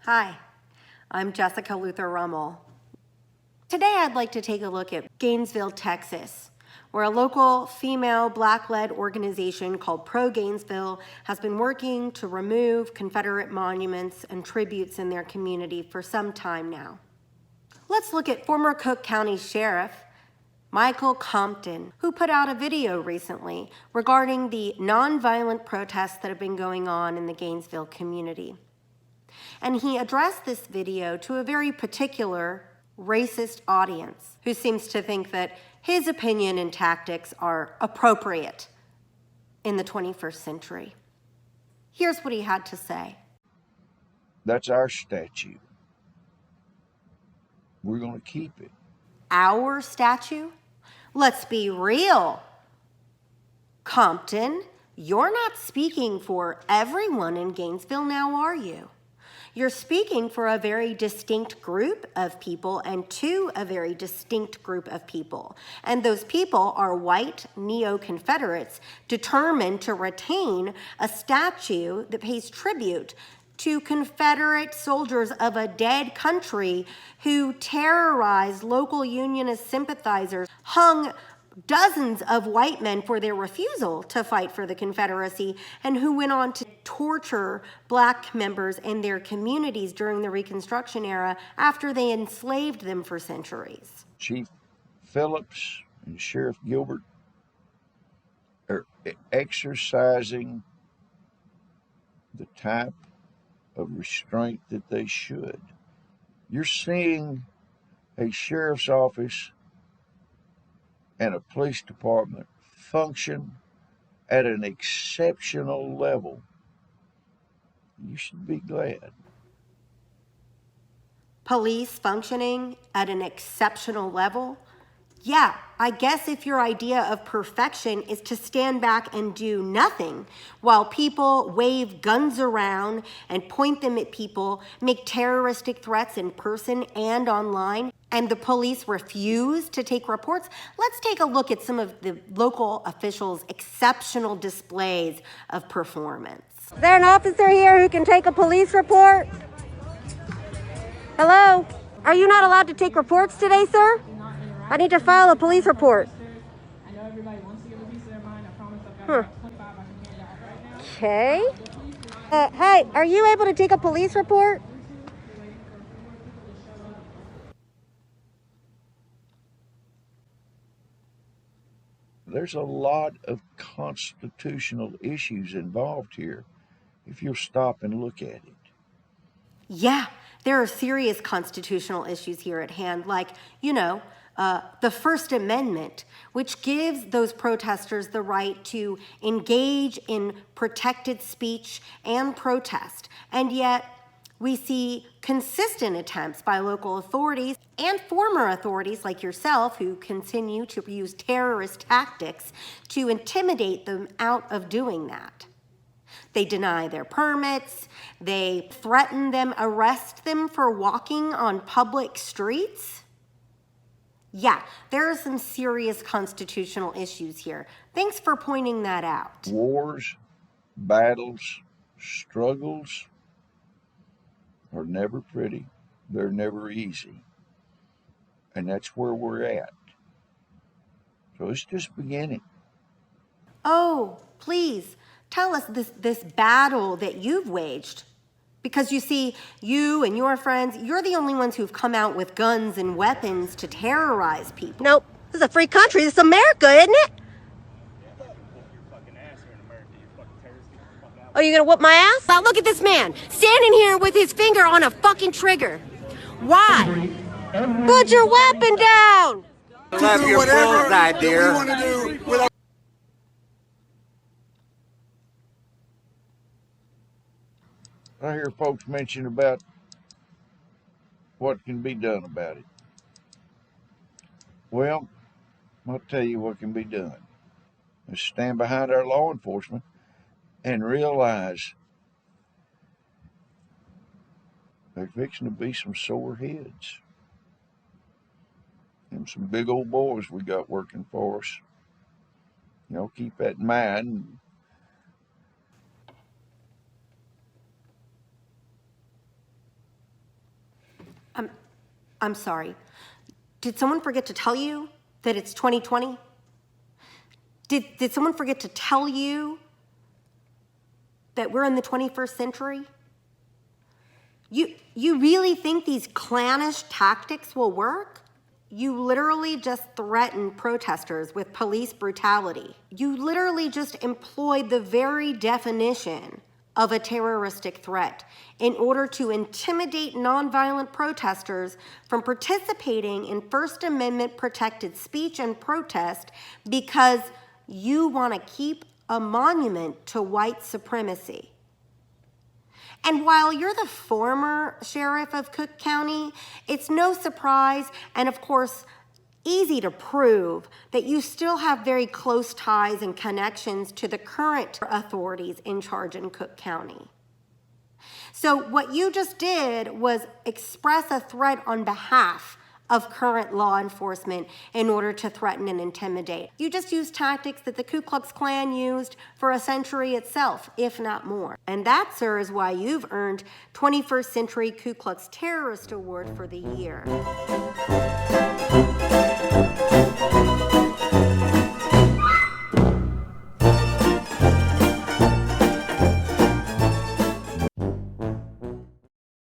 Hi, I'm Jessica Luther Rummel. Today I'd like to take a look at Gainesville, Texas, where a local female Black-led organization called Pro-Gainesville has been working to remove Confederate monuments and tributes in their community for some time now. Let's look at former Cooke County Sheriff Michael Compton, who put out a video recently regarding the nonviolent protests that have been going on in the Gainesville community. And he addressed this video to a very particular racist audience who seems to think that his opinion and tactics are appropriate in the 21st century. Here's what he had to say. That's our statue. We're going to keep it. Our statue? Let's be real. Compton, you're not speaking for everyone in Gainesville now, are you? You're speaking for a very distinct group of people and to a very distinct group of people. And those people are white neo-Confederates determined to retain a statue that pays tribute to Confederate soldiers of a dead country who terrorized local Unionist sympathizers, hung dozens of white men for their refusal to fight for the Confederacy, and who went on to torture black members in their communities during the Reconstruction era after they enslaved them for centuries. Chief Phillips and Sheriff Gilbert are exercising the type of restraint that they should. You're seeing a sheriff's office and a police department function at an exceptional level. You should be glad. Police functioning at an exceptional level? Yeah, I guess if your idea of perfection is to stand back and do nothing while people wave guns around and point them at people, make terroristic threats in person and online, and the police refuse to take reports, let's take a look at some of the local officials' exceptional displays of performance. Is there an officer here who can take a police report? Hello? Are you not allowed to take reports today, sir? I need to file a police report. I know everybody wants to give a piece of their mind. I promise I've got about 25 I can hand out right now. Okay. Hi, are you able to take a police report? There's a lot of constitutional issues involved here if you'll stop and look at it. Yeah, there are serious constitutional issues here at hand, like, the First Amendment, which gives those protesters the right to engage in protected speech and protest. And yet, we see consistent attempts by local authorities and former authorities like yourself who continue to use terrorist tactics to intimidate them out of doing that. They deny their permits, they threaten them, arrest them for walking on public streets. Yeah, there are some serious constitutional issues here. Thanks for pointing that out. Wars, battles, struggles are never pretty. They're never easy. And that's where we're at. So it's just beginning. Oh, please, tell us this battle that you've waged. Because you see, you and your friends, you're the only ones who've come out with guns and weapons to terrorize people. Nope. This is a free country. This is America, isn't it? Oh, you gonna whoop my ass? Now look at this man, standing here with his finger on a fucking trigger. Why? Put your weapon down! Love your bullseye, dear. I hear folks mention about what can be done about it. Well, I'll tell you what can be done. Is stand behind our law enforcement and realize there's fixing to be some sore heads. And some big old boys we got working for us. Keep that in mind. I'm sorry. Did someone forget to tell you that it's 2020? Did someone forget to tell you that we're in the 21st century? You really think these clannish tactics will work? You literally just threatened protesters with police brutality. You literally just employed the very definition of a terroristic threat in order to intimidate nonviolent protesters from participating in First Amendment protected speech and protest because you want to keep a monument to white supremacy. And while you're the former sheriff of Cooke County, it's no surprise and, of course, easy to prove that you still have very close ties and connections to the current authorities in charge in Cooke County. So what you just did was express a threat on behalf of current law enforcement in order to threaten and intimidate. You just used tactics that the Ku Klux Klan used for a century itself, if not more. And that, sir, is why you've earned 21st Century Ku Klux Terrorist Award for the year.